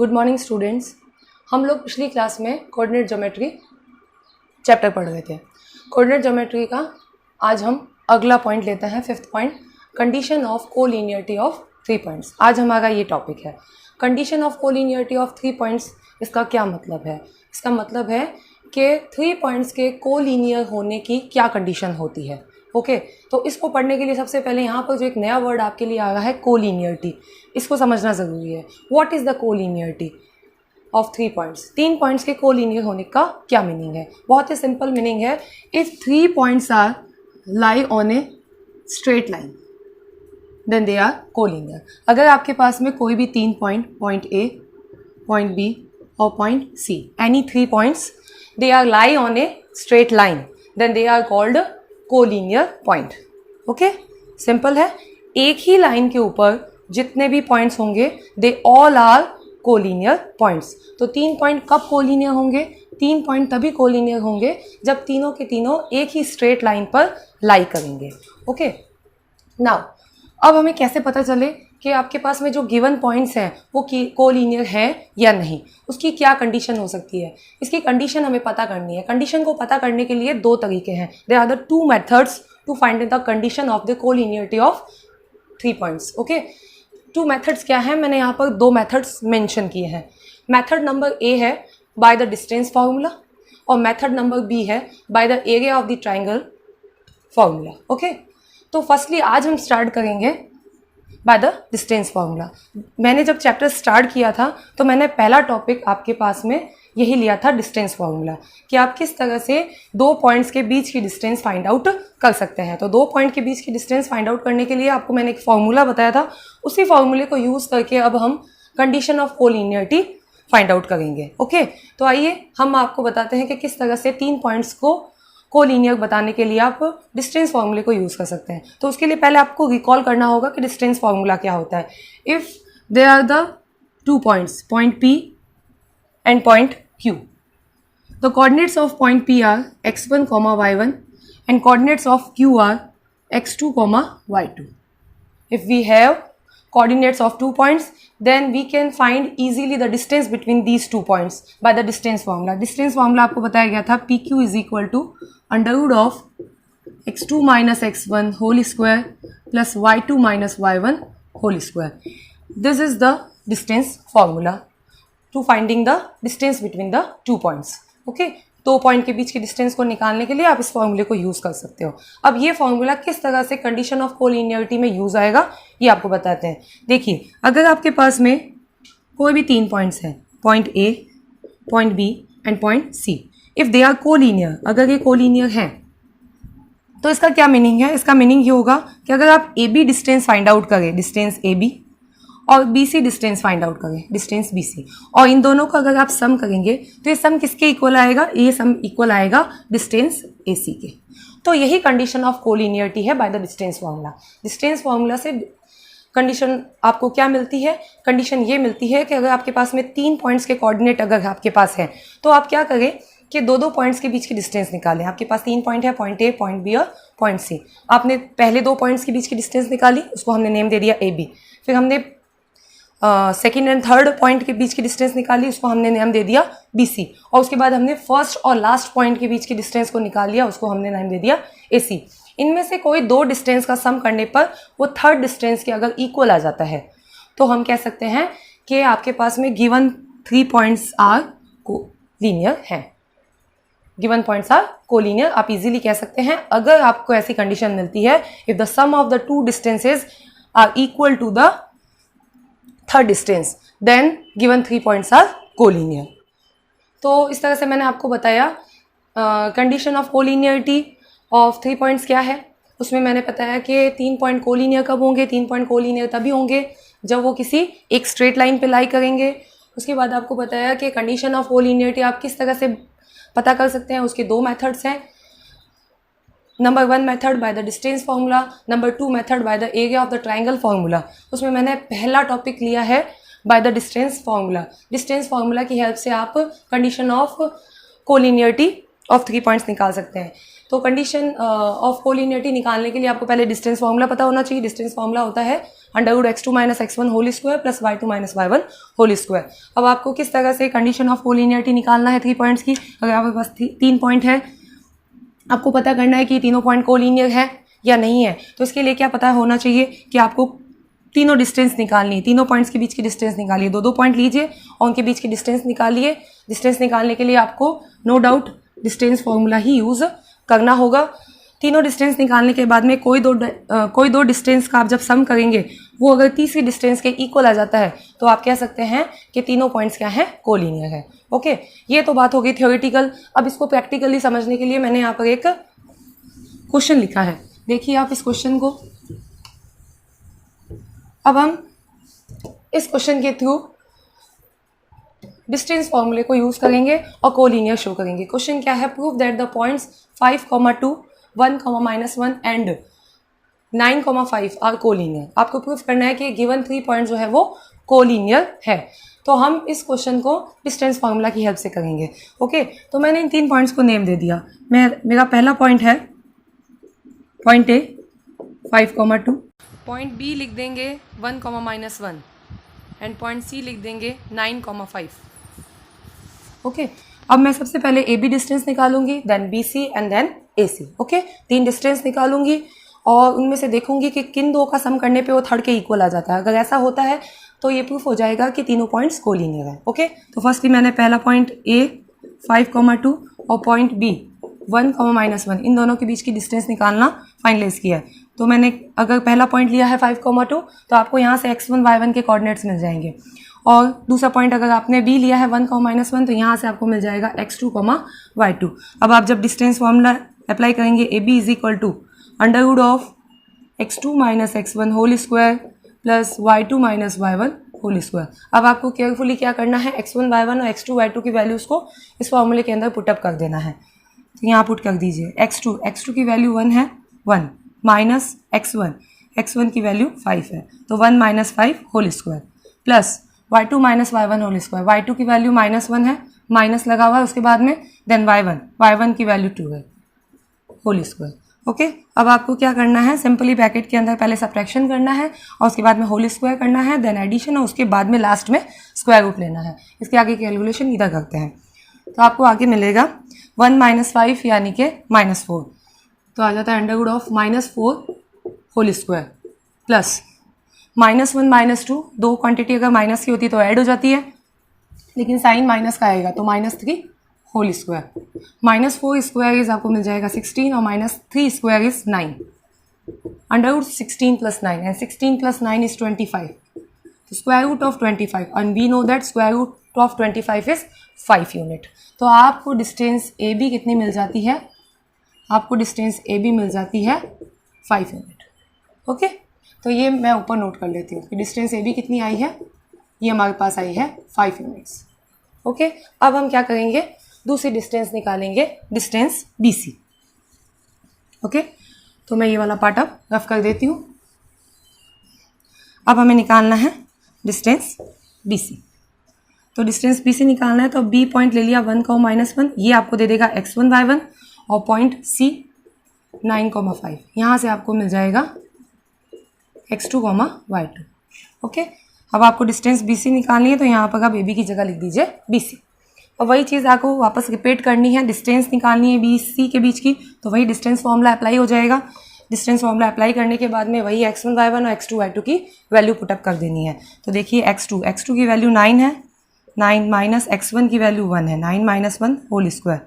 Good morning students. हम लोग पिछली क्लास में कोऑर्डिनेट ज्योमेट्री चैप्टर पढ़ रहे थे। कोऑर्डिनेट ज्योमेट्री का आज हम अगला पॉइंट लेते हैं, fifth point, condition of collinearity of 3 points. आज हमारा ये टॉपिक है condition of collinearity of 3 points. इसका क्या मतलब है? इसका मतलब है कि 3 पॉइंट्स के कोलिनियर होने की क्या कंडीशन होती है। ओके तो इसको पढ़ने के लिए सबसे पहले यहाँ पर जो एक नया वर्ड आपके लिए आ रहा है कोलिनियरिटी, इसको समझना ज़रूरी है। What is the collinearity of 3 points? 3 points के कोलिनियर होने का क्या मीनिंग है? बहुत ही सिंपल मीनिंग है, if 3 points are lie on a straight line then they are collinear. अगर आपके पास में कोई भी 3 पॉइंट ए, पॉइंट बी और point C, any 3 points they are lie on a straight line then they are called collinear point. Okay simple है। एक ही line के ऊपर जितने भी पॉइंट्स होंगे they all are collinear points. तो 3 पॉइंट कब कोलिनियर होंगे? 3 पॉइंट तभी कोलिनियर होंगे जब तीनों के तीनों एक ही स्ट्रेट लाइन पर लाई करेंगे। ओके नाउ अब हमें कैसे पता चले कि आपके पास में जो गिवन पॉइंट्स हैं वो कोलिनियर है या नहीं, उसकी क्या कंडीशन हो सकती है? इसकी कंडीशन हमें पता करनी है। कंडीशन को पता करने के लिए 2 तरीके हैं। There are the 2 methods to find the condition of the collinearity of 3 points. Okay 2 methods क्या हैं? मैंने यहाँ पर 2 मेथड्स मेंशन किए हैं। मेथड नंबर ए है बाय द डिस्टेंस फार्मूला और मेथड नंबर बी है by the area of the triangle formula. Okay तो फर्स्टली आज हम स्टार्ट करेंगे बाय द डिस्टेंस फार्मूला। मैंने जब चैप्टर स्टार्ट किया था तो मैंने पहला टॉपिक आपके पास में यही लिया था, डिस्टेंस फार्मूला, कि आप किस तरह से 2 पॉइंट्स के बीच की डिस्टेंस फाइंड आउट कर सकते हैं। तो 2 पॉइंट के बीच की डिस्टेंस फाइंड आउट करने के लिए आपको मैंने एक फार्मूला बताया था, उसी फार्मूले को यूज़ करके अब हम condition of collinearity find out करेंगे। ओके तो आइए हम आपको बताते हैं कि किस तरह से 3 पॉइंट्स को कोलिनियर बताने के लिए आप डिस्टेंस फार्मूले को यूज़ कर सकते हैं। तो उसके लिए पहले आपको रिकॉल करना होगा कि डिस्टेंस फार्मूला क्या होता है। If they are the 2 points, point P and point Q, the coordinates of point P are x1, y1 and coordinates of Q are x2, y2. If we have coordinates of 2 points then we can find easily the distance between these 2 points by the distance formula. Distance formula आपको बताया गया था PQ is equal to under root of x2 minus x1 whole square plus y2 minus y1 whole square. This is the distance formula to finding the distance between the 2 points. Okay 2 point के बीच की distance को निकालने के लिए आप इस फॉर्मूले को यूज़ कर सकते हो। अब ये फॉर्मूला किस तरह से कंडीशन ऑफ कोलिनियरिटी में यूज़ आएगा ये आपको बताते हैं। देखिए अगर आपके पास में कोई भी 3 पॉइंट्स हैं, point A, point B and point C, if they are collinear, अगर ये कोलिनियर हैं तो इसका क्या मीनिंग है? इसका मीनिंग ये होगा कि अगर आप A B distance find out करें, डिस्टेंस ए बी, और BC डिस्टेंस फाइंड आउट करें, डिस्टेंस BC, और इन दोनों को अगर आप सम करेंगे तो ये सम किसके इक्वल आएगा? ये सम इक्वल आएगा डिस्टेंस AC के। तो यही कंडीशन ऑफ कोलिनियरिटी है by the distance formula. Distance formula से कंडीशन आपको क्या मिलती है? कंडीशन ये मिलती है कि अगर आपके पास में 3 पॉइंट्स के कोऑर्डिनेट अगर आपके पास है तो आप क्या करें कि 2-2 पॉइंट्स के बीच की डिस्टेंस निकालें। आपके पास 3 पॉइंट है, पॉइंट A, पॉइंट B और पॉइंट C। आपने पहले 2 पॉइंट्स के बीच की डिस्टेंस निकाली, उसको हमने नेम दे दिया AB। फिर हमने सेकेंड एंड थर्ड पॉइंट के बीच की डिस्टेंस निकाली, उसको हमने नाम दे दिया BC। और उसके बाद हमने फर्स्ट और लास्ट पॉइंट के बीच की डिस्टेंस को निकाल लिया, उसको हमने नाम दे दिया AC। इनमें से कोई 2 डिस्टेंस का सम करने पर वो थर्ड डिस्टेंस के अगर इक्वल आ जाता है तो हम कह सकते हैं कि आपके पास में गिवन 3 पॉइंट्स आर कोलिनियर हैं। गिवन पॉइंट्स आर कोलिनियर आप इजीली कह सकते हैं अगर आपको ऐसी कंडीशन मिलती है, if the sum of the 2 distances are equal to the third distance then given 3 points are collinear. तो इस तरह से मैंने आपको बताया condition of collinearity of 3 points क्या है। उसमें मैंने बताया कि 3 पॉइंट कोलिनियर कब होंगे? 3 पॉइंट कोलिनियर तभी होंगे जब वो किसी एक स्ट्रेट लाइन पे लाई करेंगे। उसके बाद आपको बताया कि कंडीशन ऑफ कोलिनियरिटी आप किस तरह से पता कर सकते हैं, उसके 2 मेथड्स हैं। Number 1 method by the distance formula, number 2 method by the area of the triangle formula. उसमें मैंने पहला टॉपिक लिया है by the distance formula. Distance formula की हेल्प से आप condition of collinearity of 3 points निकाल सकते हैं। तो कंडीशन ऑफ कोलिनियरिटी निकालने के लिए आपको पहले डिस्टेंस फार्मूला पता होना चाहिए। डिस्टेंस फार्मूला होता है √x2 - x1 whole square plus y2 - y1 whole square. अब आपको किस तरह से कंडीशन ऑफ कोलिनियरिटी निकालना है 3 पॉइंट्स की। अगर आपके पास 3 पॉइंट है, आपको पता करना है कि तीनों पॉइंट कोलिनियर है या नहीं है। तो इसके लिए क्या पता होना चाहिए कि आपको तीनों डिस्टेंस निकालनी है, तीनों पॉइंट्स के बीच की डिस्टेंस निकालिए। 2 पॉइंट लीजिए और उनके बीच की डिस्टेंस निकालिए। डिस्टेंस निकालने के लिए आपको नो डाउट डिस्टेंस फॉर्मूला ही यूज़ करना होगा। तीनों डिस्टेंस निकालने के बाद में कोई दो डिस्टेंस का आप जब सम करेंगे, वो अगर तीसरी डिस्टेंस के इक्वल आ जाता है तो आप कह सकते हैं कि तीनों पॉइंट्स क्या हैं, कोलिनियर है। ओके, ये तो बात हो गई थ्योरेटिकल। अब इसको प्रैक्टिकली समझने के लिए मैंने यहाँ पर एक क्वेश्चन लिखा है, देखिए आप इस क्वेश्चन को। अब हम इस क्वेश्चन के थ्रू डिस्टेंस फॉर्मूले को यूज करेंगे और कोलिनियर शो करेंगे। क्वेश्चन क्या है, prove that the points 5, 2, 1, -1 and 9, 5 are collinear. आपको प्रूफ करना है कि गिवन 3 पॉइंट जो है वो कोलिनियर है। तो हम इस क्वेश्चन को डिस्टेंस फॉर्मूला की हेल्प से करेंगे। ओके, तो मैंने इन 3 पॉइंट्स को नेम दे दिया। मेरा पहला पॉइंट है पॉइंट ए 5, 2, पॉइंट बी लिख देंगे 1, -1 एंड पॉइंट सी लिख देंगे 9, 5। ओके, अब मैं सबसे पहले ए बी डिस्टेंस निकालूंगी, then B C and then A C. Okay, 3 distance निकालूंगी और उनमें से देखूंगी कि किन 2 का सम करने पे वो थर्ड के इक्वल आ जाता है। अगर ऐसा होता है तो ये प्रूफ हो जाएगा कि तीनों पॉइंट्स कोलिनियर है। ओके, तो फर्स्टली मैंने पहला पॉइंट ए 5, 2 और पॉइंट बी 1, -1 इन दोनों के बीच की डिस्टेंस निकालना फाइनलाइज किया है। तो मैंने अगर पहला पॉइंट लिया है 5, 2 तो आपको यहाँ से x1, y1 के कोऑर्डिनेट्स मिल जाएंगे। और दूसरा पॉइंट अगर आपने बी लिया है 1, -1 तो यहाँ से आपको मिल जाएगा x2, y2। अब आप जब डिस्टेंस फॉर्मूला अप्लाई करेंगे, A B is equal to √x2 - x1 whole square plus y2 - y1 whole square. अब आपको केयरफुली क्या करना है, x1, y1 और x2, y2 की वैल्यूज़ को इस फॉर्मूले के अंदर पुटअप कर देना है। तो यहाँ पुट कर दीजिए x2 की वैल्यू 1 है, 1 माइनस x1 की वैल्यू 5 है, तो 1 - 5 whole square plus y2 - y1 whole square. y2 की वैल्यू -1 है, माइनस लगा हुआ है उसके बाद में, देन y1 की वैल्यू 2 है होल स्क्वायर। ओके, अब आपको क्या करना है, सिंपली ब्रैकेट के अंदर पहले सब्ट्रैक्शन करना है और उसके बाद में होल स्क्वायर करना है, देन एडिशन और उसके बाद में लास्ट में स्क्वायर रूट लेना है। इसके आगे कैलकुलेशन इधर करते हैं तो आपको आगे मिलेगा 1 - 5 यानी कि -4, तो आ जाता है √(-4) होल स्क्वायर प्लस -1 - 2, 2 क्वांटिटी अगर माइनस की होती है तो ऐड हो जाती है, लेकिन साइन माइनस का आएगा तो -3 होल स्क्वायर। -4 स्क्वायर इज आपको मिल जाएगा 16 और -3 स्क्वायर इज 9, √16 + 9 एंड 16 + 9 इज 25, तो square root of 25 and we know that square root of 25 is 5 unit. तो आपको डिस्टेंस ए बी कितनी मिल जाती है, आपको डिस्टेंस ए बी मिल जाती है 5 यूनिट। ओके, तो ये मैं ऊपर नोट कर लेती हूँ कि डिस्टेंस ए बी कितनी आई है, ये हमारे पास आई है 5 यूनिट्स। ओके, अब हम क्या करेंगे, दूसरी डिस्टेंस निकालेंगे, डिस्टेंस बी सी। ओके, तो मैं ये वाला पार्ट अब रफ कर देती हूँ। अब हमें निकालना है डिस्टेंस बी सी। तो डिस्टेंस बी सी निकालना है तो बी पॉइंट ले लिया 1, -1, ये आपको दे देगा x1, y1 और पॉइंट सी 9, 5, यहाँ से आपको मिल जाएगा x2, y2। ओके, अब आपको डिस्टेंस बी सी निकालनी है तो यहाँ पर आप ए बी की जगह लिख दीजिए बी सी। और वही चीज़ आपको वापस रिपीट करनी है, डिस्टेंस निकालनी है बी सी के बीच की, तो वही डिस्टेंस फॉर्मूला अप्लाई हो जाएगा। डिस्टेंस फॉर्मूला अप्लाई करने के बाद में वही x1, y1 और x2, y2 की वैल्यू पुटअप कर देनी है। तो देखिए x2 की वैल्यू 9 है, 9 माइनस x1 की वैल्यू 1 है, 9 - 1 whole square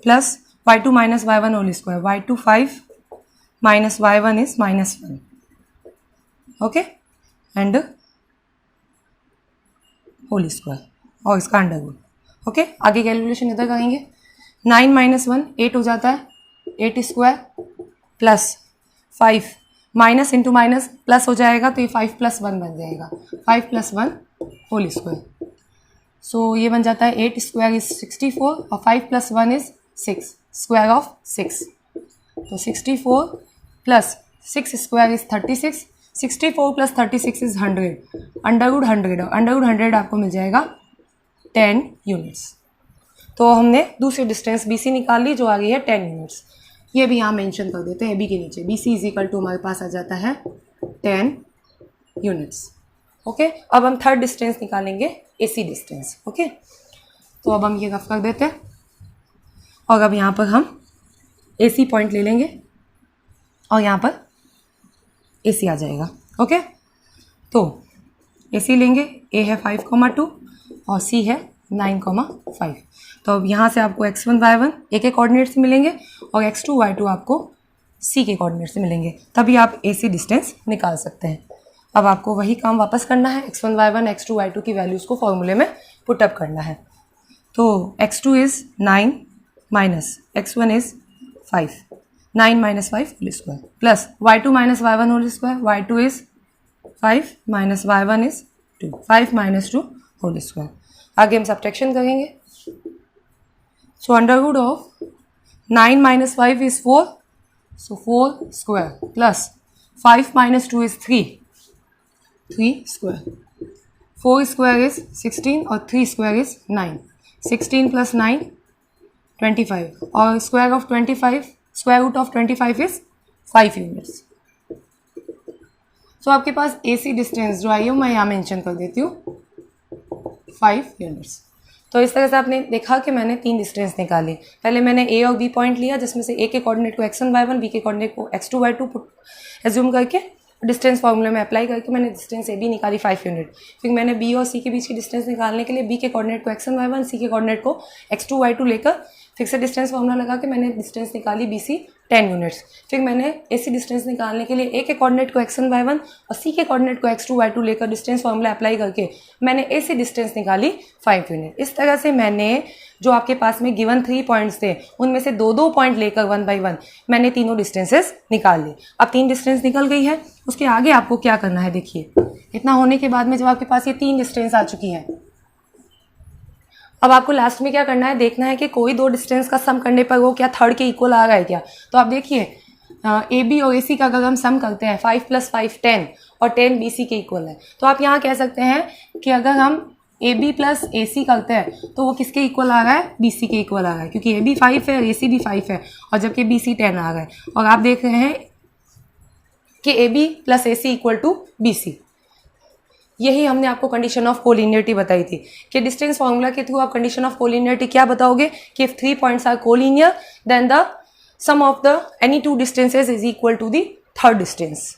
plus y2 - y1 whole square, y2 5 minus y1 is -1। Okay, and whole square और इसका अंडर रूट। ओके, आगे कैलकुलेशन इधर करेंगे, 9 - 1 8 हो जाता है, 8 square plus 5 minus into minus plus हो जाएगा तो ये 5 + 1 बन जाएगा, 5 + 1 होल स्क्वायर। सो ये बन जाता है 8 स्क्वायर इज 64 और 5 + 1 इज 6, स्क्वायर ऑफ 6, तो 64 प्लस 6 स्क्वायर इज 36, 64 + 36 इज 100, √100 आपको मिल जाएगा 10 यूनिट्स। तो हमने दूसरी डिस्टेंस बी सी निकाल ली जो आ गई है 10 यूनिट्स। ये भी यहाँ मेंशन कर देते हैं ए बी के नीचे, B C is equal to हमारे पास आ जाता है 10 यूनिट्स। ओके, अब हम थर्ड डिस्टेंस निकालेंगे, AC डिस्टेंस। ओके, तो अब हम ये रफ कर देते हैं और अब यहाँ पर हम AC पॉइंट ले लेंगे और यहाँ पर AC आ जाएगा। ओके, तो AC लेंगे, A है 5,2 और C है 9,5। तो अब यहाँ से आपको x1 y1 A के कोऑर्डिनेट से मिलेंगे और x2 y2 आपको C के कोऑर्डिनेट से मिलेंगे, तभी आप AC डिस्टेंस निकाल सकते हैं। अब आपको वही काम वापस करना है, x1 y1 x2 y2 की वैल्यूज़ को फॉर्मूले में पुटअप करना है। तो x2 is 9 minus x1 is 5, 9 minus 5 whole square plus y2 minus y1 whole square, y2 is 5 minus y1 is 2, 5 minus 2 whole square. आगे हम सब्ट्रैक्शन करेंगे। So under root of 9 minus 5 is 4, so 4 square plus 5 minus 2 is 3, 3 square, 4 square is 16 और 3 square is 9, 16 plus 9 25 और square of 25, square root of 25 is 5 units. So आपके पास AC distance जो आई है मैं यहाँ मेंशन कर देती हूँ 5 यूनिट्स। तो इस तरह से आपने देखा कि मैंने 3 डिस्टेंस निकाली। पहले मैंने A और B पॉइंट लिया, जिसमें से A के कोऑर्डिनेट को x1 y1, B के कोऑर्डिनेट को x2 y2 एज्यूम करके डिस्टेंस फार्मूले में अप्लाई करके मैंने डिस्टेंस AB निकाली 5 यूनिट। फिर मैंने B और C के बीच की डिस्टेंस निकालने के लिए B के कोऑर्डिनेट को x1 y1, C के कोऑर्डिनेट को x2 y2 लेकर फिर से डिस्टेंस फार्मूला लगा के मैंने डिस्टेंस निकाली BC 10 यूनिट्स। फिर मैंने AC डिस्टेंस निकालने के लिए A के कोऑर्डिनेट को x1 y1 और C के कोऑर्डिनेट को x2 y2 लेकर डिस्टेंस फार्मूला अप्लाई करके मैंने AC डिस्टेंस निकाली 5 यूनिट। इस तरह से मैंने जो आपके पास में गिवन 3 पॉइंट्स थे उनमें से 2-2 पॉइंट लेकर 1 बाई 1 मैंने तीनों डिस्टेंसेस निकाल ली। अब 3 डिस्टेंस निकल गई है, उसके आगे आपको क्या करना है देखिए। इतना होने के बाद में जब आपके पास ये 3 डिस्टेंस आ चुकी हैं, अब आपको लास्ट में क्या करना है, देखना है कि कोई 2 डिस्टेंस का सम करने पर वो क्या थर्ड के इक्वल आ रहा है क्या। तो आप देखिए AB और AC का अगर हम सम करते हैं 5 + 5 10 और 10 BC के इक्वल है, तो आप यहाँ कह सकते हैं कि अगर हम AB + AC करते हैं तो वो किसके इक्वल आ रहा है, BC के इक्वल आ रहा है, क्योंकि AB 5 है और AC भी 5 है और जबकि BC 10 आ रहा है। और आप देख रहे हैं कि AB + AC = BC। यही हमने आपको कंडीशन ऑफ कोलिनियरिटी बताई थी कि डिस्टेंस फार्मूला के थ्रू आप कंडीशन ऑफ कोलिनियरिटी क्या बताओगे कि if 3 points are collinear then the sum of the any 2 distances is equal to the third distance.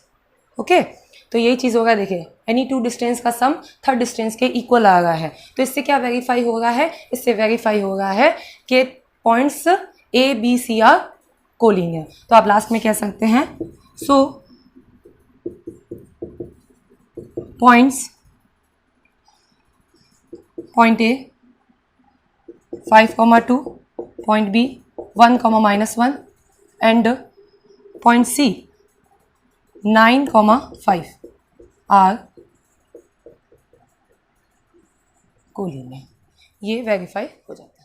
Okay, तो यही चीज़ होगा। देखिए एनी 2 डिस्टेंस का सम थर्ड डिस्टेंस के इक्वल आ रहा है, तो इससे क्या वेरीफाई हो रहा है, इससे वेरीफाई हो रहा है कि points A B C are collinear. तो आप लास्ट में कह सकते हैं so points point A 5,2, point B 1, -1 and point C 9,5 are collinear. ये वेरीफाई हो जाता है।